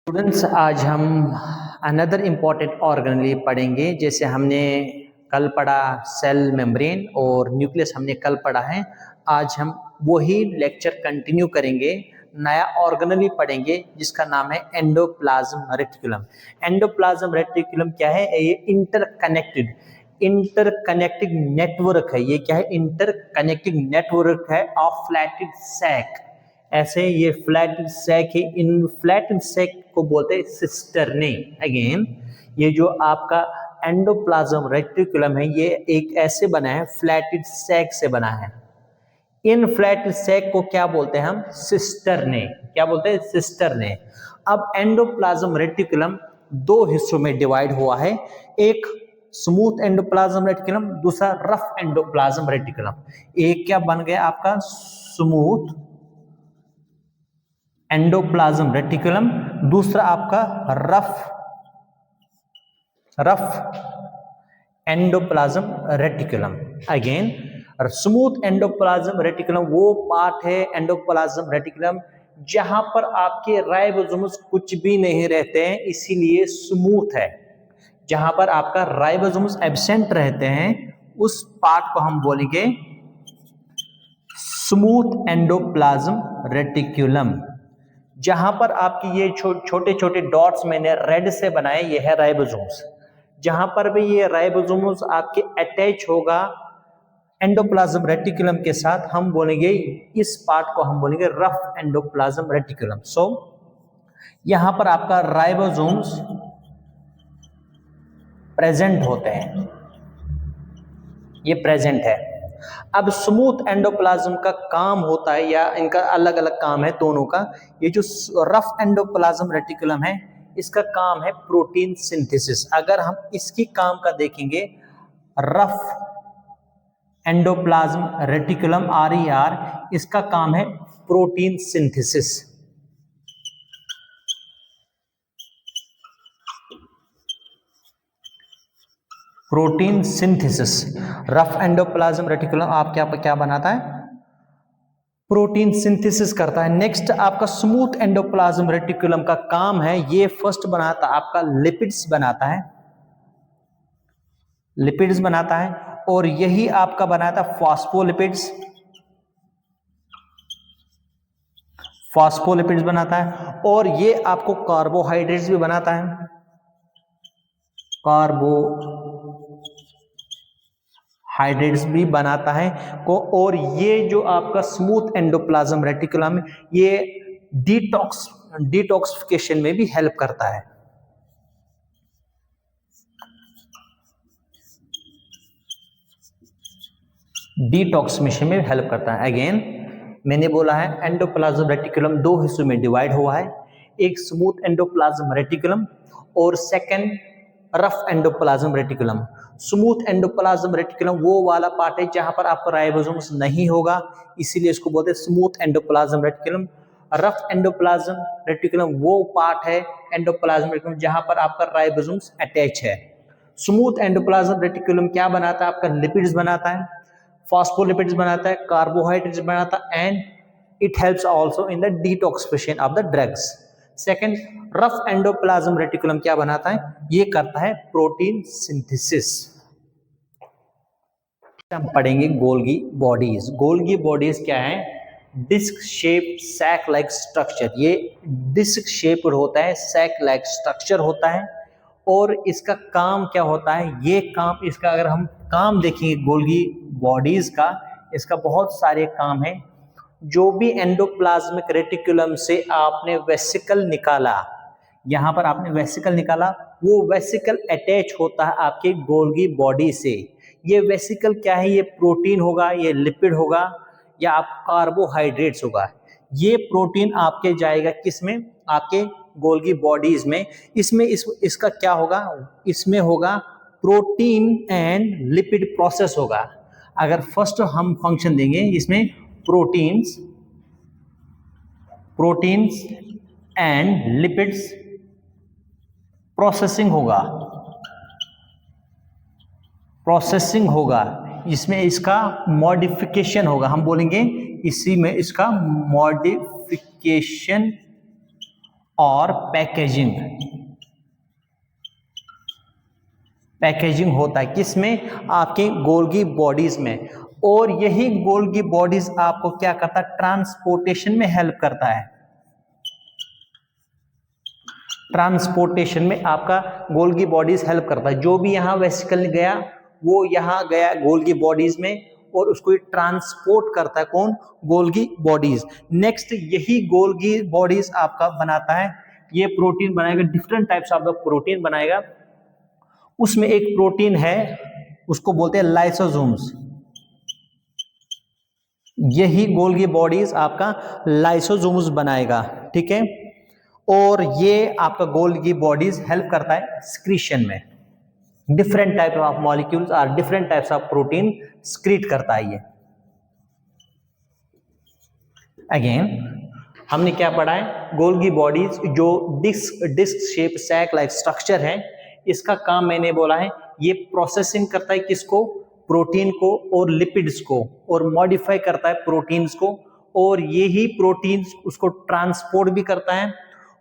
Students, आज हम another important organelle पढ़ेंगे। जैसे हमने कल पढ़ा सेल मेम्ब्रेन और न्यूक्लियस हमने कल पढ़ा है। आज हम वही लेक्चर कंटिन्यू करेंगे, नया ऑर्गेनेल पढ़ेंगे जिसका नाम है एंडोप्लाज्म रेटिकुलम। एंडोप्लाज्म रेटिकुलम क्या है? ये इंटरकनेक्टिंग नेटवर्क है। ये क्या है? इंटरकनेक्टिंग नेटवर्क है ऑफ फ्लैटेड सैक। ऐसे ये फ्लैटेड सैक है, इन फ्लैटेड सैक को बोलते हैं सिस्टर्ने। अगेन ये जो आपका एंडोप्लाज्म रेटिकुलम है, ये एक ऐसे बना है, फ्लैटेड सैक से बना है। इन फ्लैटेड सैक को क्या बोलते हैं हम? सिस्टर्ने। क्या बोलते हैं? सिस्टर्ने। अब एंडोप्लाज्म रेटिकुलम दो हिस्सों में डिवाइड हुआ है, एक स्मूथ एंडोप्लाज्म रेटिकुलम, दूसरा रफ एंडोप्लाज्म रेटिकुलम। एक क्या बन गया आपका? स्मूथ एंडोप्लाज्म रेटिकुलम, दूसरा आपका rough endoplasm reticulum. Again smooth endoplasm reticulum वो पार्ट है एंडोप्लाज्म रेटिकुलम जहां पर आपके राइबोसोम्स कुछ भी नहीं रहते हैं, इसीलिए स्मूथ है। जहां पर आपका राइबोसोम्स एब्सेंट रहते हैं उस पार्ट को हम बोलेंगे स्मूथ एंडोप्लाज्म रेटिकुलम। जहां पर आपकी ये छोटे छोटे डॉट्स मैंने रेड से बनाए, ये है राइबोसोम्स। जहां पर भी ये राइबोसोम्स आपके अटैच होगा एंडोप्लाज्म रेटिकुलम के साथ, हम बोलेंगे इस पार्ट को हम बोलेंगे रफ एंडोप्लाज्म रेटिकुलम। सो यहां पर आपका राइबोसोम्स प्रेजेंट होते हैं, ये प्रेजेंट है। अब स्मूथ एंडोप्लाज्म का काम होता है, या इनका अलग अलग काम है दोनों का। ये जो रफ एंडोप्लाज्म रेटिकुलम है, इसका काम है प्रोटीन सिंथेसिस। अगर हम इसकी काम का देखेंगे, रफ एंडोप्लाज्म रेटिकुलम RER, इसका काम है protein synthesis. Protein synthesis. Rough endoplasm reticulum आप क्या बनाता है? प्रोटीन सिंथेसिस करता है। नेक्स्ट आपका स्मूथ एंडोप्लाज्म रेटिकुलम का काम है, ये फर्स्ट बनाता आपका लिपिड्स बनाता है, लिपिड्स बनाता है, और यही आपका बनाता फॉस्फोलिपिड्स, फॉस्फोलिपिड्स बनाता है, और ये आपको कार्बोहाइड्रेट्स भी बनाता है, कार्बोहाइड्रेट्स भी बनाता है को। और ये जो आपका स्मूथ एंडोप्लाज्म रेटिकुलम, ये डिटॉक्सिफिकेशन में भी हेल्प करता है। डिटॉक्सिफिकेशन में हेल्प करता है। अगेन मैंने बोला है एंडोप्लाज्म रेटिकुलम दो हिस्सों में डिवाइड हुआ है, एक स्मूथ एंडोप्लाज्म रेटिकुलम और second rough endoplasm reticulum. Smooth endoplasm reticulum वो वाला पार्ट है जहां पर आपका राइबोसोम्स नहीं होगा, इसीलिए इसको बोलते हैं smooth endoplasm reticulum. Rough endoplasm reticulum वो पार्ट है एंडोप्लाज्म रेटिकुलम जहां पर आपका राइबोसोम्स अटैच है। स्मूथ एंडोप्लाज्म रेटिकुलम क्या बनाता है? आपका लिपिड्स बनाता है, फॉस्फोलिपिड्स बनाता है, कार्बोहाइड्रेट्स बनाता है, and it helps also in the detoxification of the drugs. Second, rough endoplasm reticulum क्या बनाता है? ये करता है प्रोटीन सिंथेसिस। हम पढ़ेंगे गोल्गी बॉडीज। गोल्गी बॉडीज क्या है? Disc shape sac like structure. ये डिस्क शेप होता है, सैक लाइक स्ट्रक्चर होता है, और इसका काम क्या होता है? ये काम इसका अगर हम काम देखेंगे गोल्गी बॉडीज का, इसका बहुत सारे काम है। जो भी एंडोप्लाज्मिक रेटिकुलम से आपने वेसिकल निकाला, यहां पर आपने वेसिकल निकाला, वो वेसिकल अटैच होता है आपके गोल्गी बॉडी से। ये वेसिकल क्या है? ये प्रोटीन होगा, ये लिपिड होगा, या आप कार्बोहाइड्रेट्स होगा। ये प्रोटीन आपके जाएगा किस में? आपके गोल्गी बॉडीज में। इसमें इसका क्या होगा? इसमें होगा प्रोटीन एंड लिपिड प्रोसेस होगा। अगर फर्स्ट हम फंक्शन देंगे इसमें, प्रोटीन्स एंड लिपिड्स प्रोसेसिंग होगा, इसमें इसका मॉडिफिकेशन होगा। हम बोलेंगे इसी में इसका मॉडिफिकेशन और पैकेजिंग होता है किसमें, आपके गोल्गी बॉडीज में। और यही गोल्गी बॉडीज आपको क्या करता है, ट्रांसपोर्टेशन में हेल्प करता है। ट्रांसपोर्टेशन में आपका गोल्गी बॉडीज हेल्प करता है। जो भी यहाँ वेसिकल गया वो यहाँ गया गोल्गी बॉडीज में और उसको ट्रांसपोर्ट करता है कौन, गोल्गी बॉडीज। नेक्स्ट यही गोल्गी बॉडीज आपका बनाता है, ये प्रोटीन बनाएगा, डिफरेंट टाइप्स ऑफ प्रोटीन बनाएगा। उसमें एक प्रोटीन है उसको बोलते हैं लाइसोसोम्स। यही गोल्गी बॉडीज आपका लाइसोसोम्स बनाएगा, ठीक है। और ये आपका गोल्गी बॉडीज हेल्प करता है स्क्रीशन में। डिफरेंट टाइप ऑफ मॉलिक्यूल्स और different types of protein secrete करता है ये। अगेन हमने क्या पढ़ा है, गोल्गी बॉडीज जो disc shape sac like structure है, इसका काम मैंने बोला है ये प्रोसेसिंग करता है किसको, प्रोटीन को और लिपिड्स को, और मॉडिफाई करता है प्रोटीन्स को, और यही प्रोटीन्स उसको ट्रांसपोर्ट भी करता है।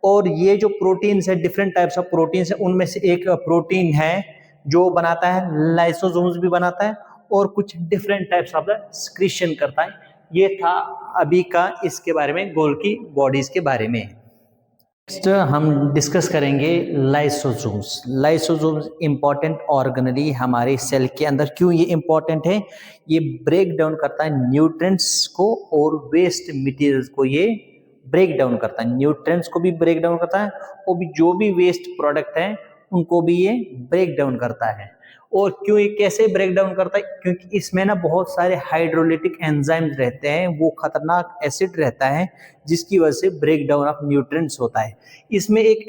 और ये जो प्रोटीन्स है, डिफरेंट टाइप्स ऑफ प्रोटीन्स है, उनमें से एक प्रोटीन है जो बनाता है लाइसोसोम्स भी बनाता है और कुछ डिफरेंट टाइप्स ऑफ स्क्रीशन करता है। ये था अभी का इसके बारे में, गोल्गी बॉडीज के बारे में। नेक्स्ट हम डिस्कस करेंगे लाइसोसोम्स। लाइसोसोम्स इंपॉर्टेंट ऑर्गेनली हमारे सेल के अंदर। क्यों ये इंपॉर्टेंट है, ये ब्रेक डाउन करता है न्यूट्रिएंट्स को और वेस्ट मटेरियल्स को, ये ब्रेक डाउन करता है, न्यूट्रिएंट्स को भी ब्रेक डाउन करता है और भी जो भी वेस्ट प्रोडक्ट है उनको भी ये ब्रेक डाउन करता है। और क्यों ये कैसे ब्रेक डाउन करता है, क्योंकि इसमें ना बहुत सारे हाइड्रोलिटिक एंजाइम्स रहते हैं, वो खतरनाक एसिड रहता है जिसकी वजह से ब्रेक डाउन ऑफ न्यूट्रिएंट्स होता है। इसमें एक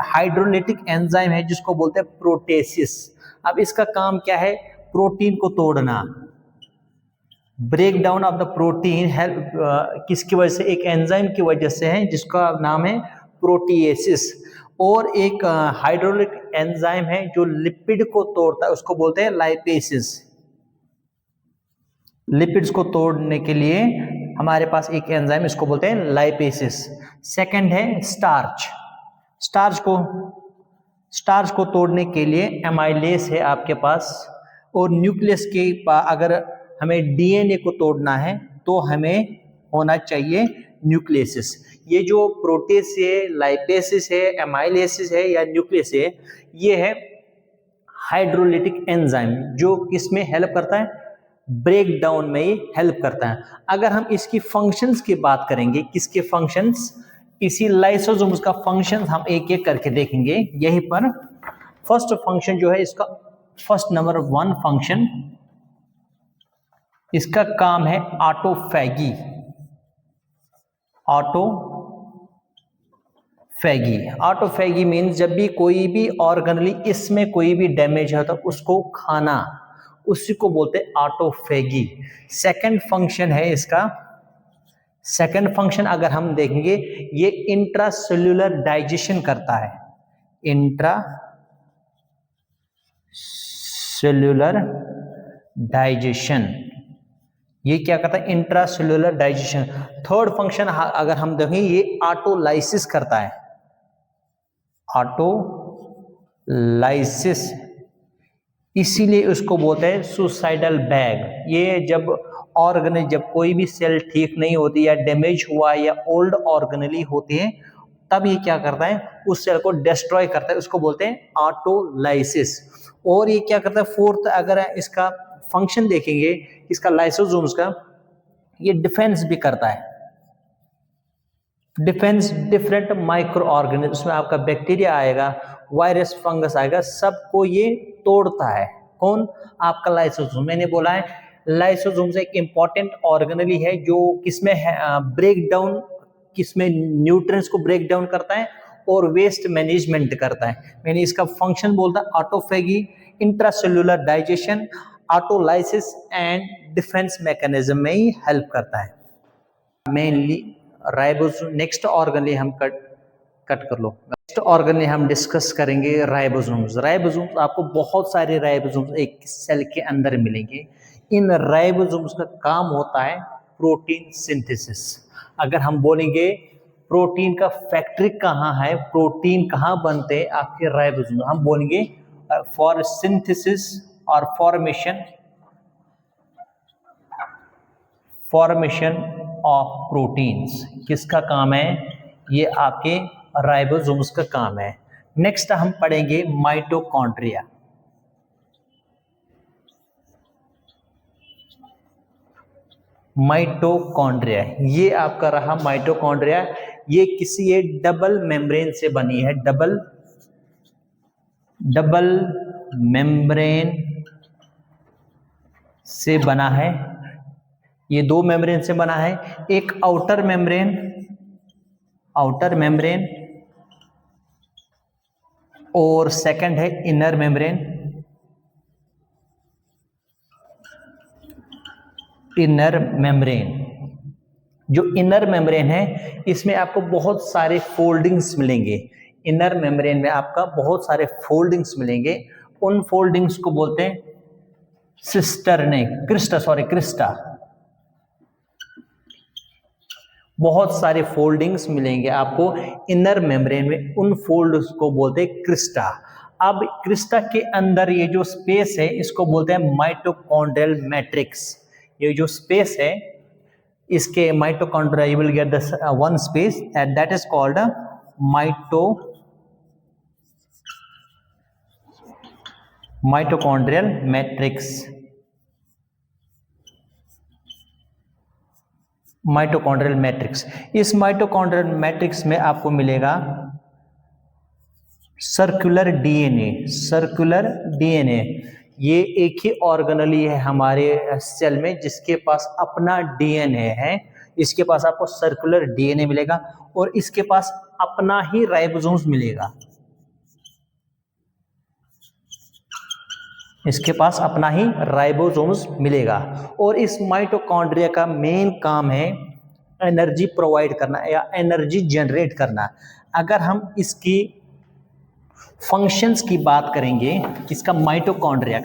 हाइड्रोलिटिक एंजाइम है जिसको बोलते हैं प्रोटेसिस। अब इसका काम क्या है, प्रोटीन को तोड़ना, break down of the protein help किसकी वजह से, एक एंजाइम की वजह से है जिसका नाम है प्रोटीएसिस। और एक हाइड्रोलिक एंजाइम है जो लिपिड को तोड़ता है, उसको बोलते हैं लाइपेसिस। लिपिड्स को तोड़ने के लिए हमारे पास एक एंजाइम, इसको बोलते हैं लाइपेसिस। सेकंड है स्टार्च। स्टार्च को तोड़ने के लिए एमाइलेस है आपके पास। और न्यूक्लियस के अगर हमें डीएनए को तोड़ना है तो हमें होना चाहिए न्यूक्लियसिस। ये जो प्रोटेस है, लाइपेसिस है, एमाइलेसिस है या न्यूक्लियस है, ये है हाइड्रोलिटिक एंजाइम जो किसमें हेल्प करता है, ब्रेक डाउन में ये हेल्प करता है। अगर हम इसकी फंक्शंस की बात करेंगे, किसके फंक्शंस, इसी लाइसोसोम्स का फंक्शन हम एक एक करके देखेंगे यहीं पर। फर्स्ट फंक्शन जो है इसका, फर्स्ट नंबर 1 फंक्शन, इसका काम है ऑटोफैगी। ऑटोफैगी मीन्स जब भी कोई भी ऑर्गेनली इसमें कोई भी डैमेज है तो उसको खाना, उसी को बोलते हैं ऑटोफैगी। सेकंड फंक्शन है इसका, सेकंड फंक्शन अगर हम देखेंगे, ये इंट्रासेल्यूलर डाइजेशन करता है। इंट्रासेल्यूलर डाइजेशन, ये क्या करता है, इंट्रासेल्यूलर डाइजेशन। थर्ड फंक्शन अगर हम देखें, ये ऑटोलाइसिस करता है। ऑटोलाइसिस, इसीलिए उसको बोलते हैं सुसाइडल बैग। ये जब ऑर्गेनल, जब कोई भी सेल ठीक नहीं होती या डैमेज हुआ या ओल्ड ऑर्गेनली होती है, तब ये क्या करता है, उस सेल को डिस्ट्रॉय करता है, उसको बोलते हैं ऑटोलाइसिस। और ये क्या करता है, फोर्थ अगर इसका फंक्शन देखेंगे इसका लाइसोसोम्स का, ये डिफेंस भी करता है। डिफेंस डिफरेंट माइक्रो ऑर्गेनिज्म, उसमें आपका बैक्टीरिया आएगा, वायरस, फंगस आएगा, सबको ये तोड़ता है। कौन, आपका लाइसोसोम। मैंने बोला है लाइसोसोम एक इंपॉर्टेंट ऑर्गेनली है जो किसमें है, ब्रेक डाउन, किसमें न्यूट्रिएंट्स को ब्रेक डाउन करता है और वेस्ट मैनेजमेंट करता है। मैंने इसका फंक्शन बोलता autophagy, intracellular digestion, autolysis and defence mechanism में ही हेल्प करता है मेनली। राइबोसोम, नेक्स्ट ऑर्गेनली हम कट कर लो। नेक्स्ट ऑर्गेनली हम डिस्कस करेंगे राइबोसोम्स। राइबोसोम्स, आपको बहुत सारे राइबोसोम्स एक सेल के अंदर मिलेंगे। इन राइबोसोम्स का काम होता है प्रोटीन सिंथेसिस। अगर हम बोलेंगे प्रोटीन का फैक्ट्री कहाँ है, प्रोटीन कहाँ बनते हैं आपके राइबोसोम। हम बोलेंगे फॉर सिंथेसिस और फॉर्मेशन ऑफ प्रोटीन्स किसका काम है, ये आपके राइबोसोम्स का काम है। नेक्स्ट हम पढ़ेंगे माइटोकॉन्ड्रिया। माइटोकॉन्ड्रिया ये आपका रहा माइटोकॉन्ड्रिया। ये किसी ये डबल मेम्ब्रेन से बनी है, डबल मेम्ब्रेन से बना है। ये दो मेम्ब्रेन से बना है, एक आउटर मेम्ब्रेन और सेकंड है इनर मेम्ब्रेन। जो इनर मेम्ब्रेन है इसमें आपको बहुत सारे फोल्डिंग्स मिलेंगे। इनर मेम्ब्रेन में आपका बहुत सारे फोल्डिंग्स मिलेंगे, उन फोल्डिंग्स को बोलते हैं क्रिस्टा। बहुत सारे फोल्डिंग्स मिलेंगे आपको इनर मेम्ब्रेन में, उन फोल्ड्स को बोलते हैं क्रिस्टा। अब क्रिस्टा के अंदर ये जो स्पेस है इसको बोलते हैं माइटोकॉन्ड्रियल मैट्रिक्स। ये जो स्पेस है इसके mitochondria, you will get the one space and that is called mitochondrial matrix. इस माइटोकॉन्ड्रियल मैट्रिक्स में आपको मिलेगा सर्कुलर डीएनए। ये एक ही ऑर्गेनेली है हमारे सेल में जिसके पास अपना डीएनए है। इसके पास आपको सर्कुलर डीएनए मिलेगा और इसके पास अपना ही राइबोसोम्स मिलेगा। और इस माइटोकॉन्ड्रिया का मेन काम है एनर्जी प्रोवाइड करना या एनर्जी जनरेट करना। अगर हम इसकी फंक्शंस की बात करेंगे, इसका माइटोकॉन्ड्रिया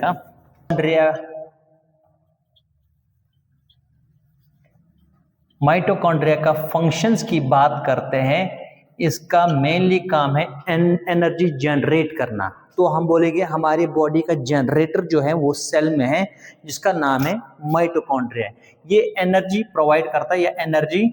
का फंक्शंस की बात करते हैं, इसका मेनली काम है एनर्जी जनरेट करना। तो हम बोलेंगे हमारी बॉडी का जनरेटर जो है वो सेल में है जिसका नाम है माइटोकॉन्ड्रिया। ये एनर्जी प्रोवाइड करता है या एनर्जी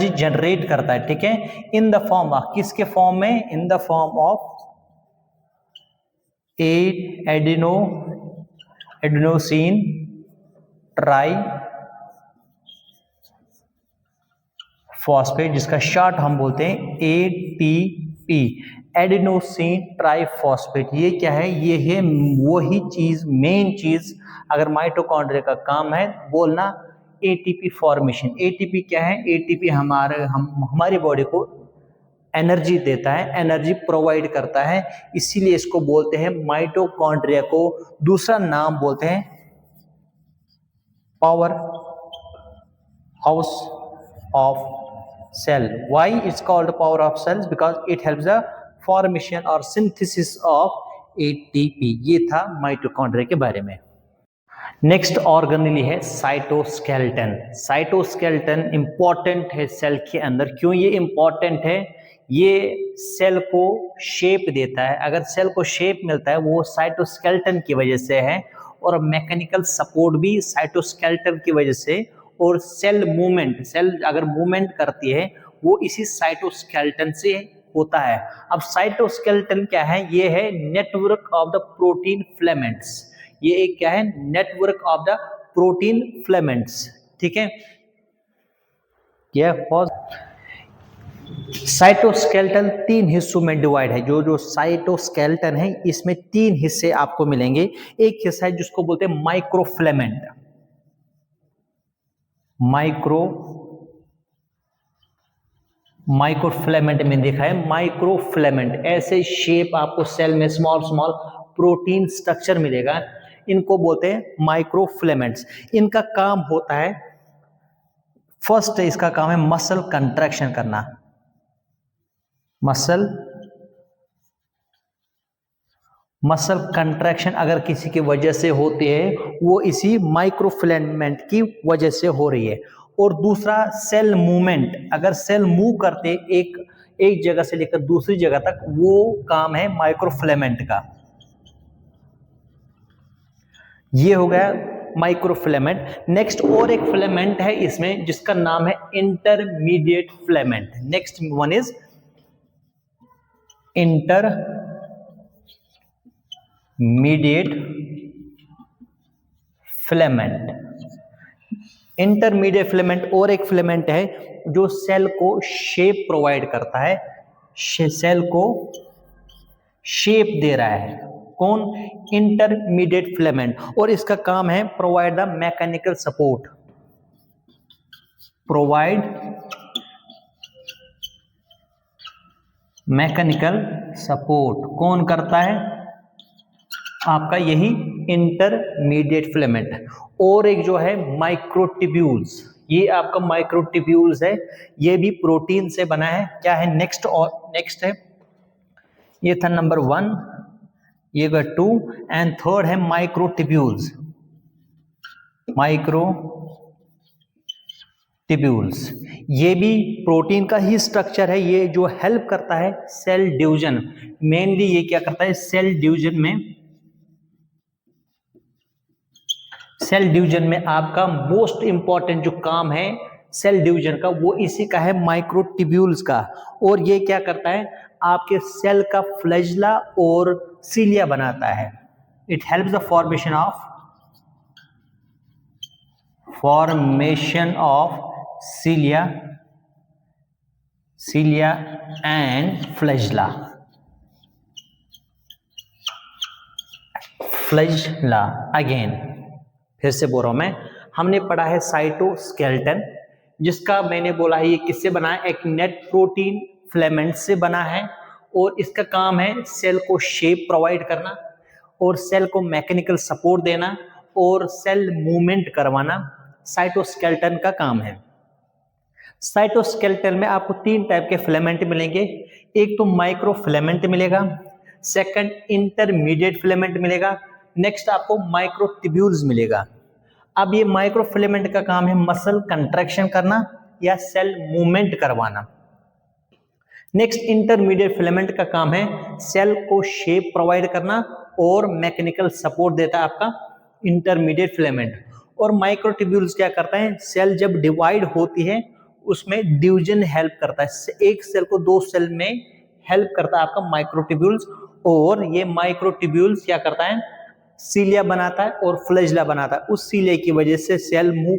जनरेट करता है, ठीक है। इन द फॉर्म ऑफ, किसके फॉर्म में, in the form of adenosine triphosphate, जिसका शॉर्ट हम बोलते हैं ATP, एडेनोसिन ट्राइफॉस्फेट। ये क्या है, ये है वही चीज, मेन चीज अगर माइटोकॉन्ड्रिया का काम है बोलना ATP फॉर्मेशन। ATP क्या है, ATP हमारी बॉडी को एनर्जी देता है, एनर्जी प्रोवाइड करता है, इसीलिए इसको बोलते हैं माइटोकॉन्ड्रिया को दूसरा नाम बोलते हैं power house of cell. Why it's called power of cells, because it helps the formation और सिंथेसिस ऑफ ATP। ये था माइटोकॉन्ड्रिया के बारे में। नेक्स्ट ऑर्गेनेली है साइटोस्केलेटन इंपॉर्टेंट है सेल के अंदर। क्यों ये इंपॉर्टेंट है, ये सेल को शेप देता है। अगर सेल को शेप मिलता है वो साइटोस्केलेटन की वजह से है, और मैकेनिकल सपोर्ट भी साइटोस्केलेटन की वजह से, और सेल अगर मूवमेंट करती है वो इसी साइटोस्केलेटन से होता है। अब साइटोस्केलेटन क्या है, ये है network of the protein filaments. ये एक क्या है, network of the protein filaments, ठीक है। साइटोस्केलेटन 3 हिस्सों में डिवाइड है। जो साइटोस्केलेटन है इसमें 3 हिस्से आपको मिलेंगे। एक हिस्सा है जिसको बोलते हैं माइक्रोफिलामेंट। माइक्रोफिलामेंट में देखा है, माइक्रोफिलामेंट ऐसे शेप आपको सेल में स्मॉल प्रोटीन स्ट्रक्चर मिलेगा, इनको बोलते हैं माइक्रोफिलामेंट्स। इनका काम होता है, फर्स्ट इसका काम है मसल कंट्रैक्शन करना, मसल मसल कंट्रैक्शन अगर किसी की वजह से होती है वो इसी माइक्रोफिलामेंट की वजह से हो रही है। और दूसरा सेल मूवमेंट, अगर सेल मूव करते एक जगह से लेकर दूसरी जगह तक, वो काम है माइक्रोफिलामेंट का। ये हो गया माइक्रोफिलामेंट। नेक्स्ट और एक फिलामेंट है इसमें जिसका नाम है intermediate filament. Next one is intermediate filament. Intermediate filament और एक फिलामेंट है जो सेल को शेप प्रोवाइड करता है, सेल को शेप दे रहा है। कौन? Intermediate filament. और इसका काम है provide the mechanical support, provide mechanical support. कौन करता है? आपका यही इंटरमीडिएट फिलामेंट। और एक जो है माइक्रोट्यूब्यूल्स, ये आपका माइक्रोट्यूब्यूल्स है, ये भी प्रोटीन से बना है। क्या है नेक्स्ट? और नेक्स्ट है, ये था नंबर 1, ये 2 एंड थर्ड है माइक्रोट्यूब्यूल्स। माइक्रोट्यूब्यूल्स ये भी प्रोटीन का ही स्ट्रक्चर है, ये जो हेल्प करता है सेल डिवीजन। मेनली ये क्या करता है? सेल डिवीजन में आपका मोस्ट इंपॉर्टेंट जो काम है सेल डिवीजन का, वो इसी का है, माइक्रोट्यूब्यूल्स का। और ये क्या करता है? आपके सेल का फ्लैजिला और सीलिया बनाता है। It helps the formation of cilia and flagella. Again फिर से बोल रहा हूं मैं, हमने पढ़ा है साइटोस्केलेटन, जिसका मैंने बोला है ये किससे बना है? एक नेट प्रोटीन फिलामेंट से बना है। और इसका काम है सेल को शेप प्रोवाइड करना और सेल को मैकेनिकल सपोर्ट देना और सेल मूवमेंट करवाना, साइटोस्केलेटन का काम है। साइटोस्केलेटन में आपको 3 टाइप के फिलामेंट मिलेंगे। एक तो माइक्रोफिलामेंट मिलेगा, सेकंड इंटरमीडिएट फिलामेंट मिलेगा, नेक्स्ट आपको माइक्रोट्यूब्यूल्स मिलेगा। अब ये माइक्रोफिलामेंट का काम है मसल कंट्रैक्शन करना या सेल मूवमेंट करवाना। नेक्स्ट इंटरमीडिएट फिलामेंट का काम है सेल को शेप प्रोवाइड करना और मैकेनिकल सपोर्ट देता है आपका इंटरमीडिएट फिलामेंट। और माइक्रोट्यूब्यूल्स क्या करता है? सेल जब डिवाइड होती है उसमें डिवीजन हेल्प करता है, एक सेल को 2 सेल में हेल्प करता है आपका माइक्रोट्यूब्यूल्स। और ये माइक्रोट्यूब्यूल्स क्या करता है? सीलिया बनाता है और फ्लैजिला बनाता है। उस सीलिया की वजह से सेल मूव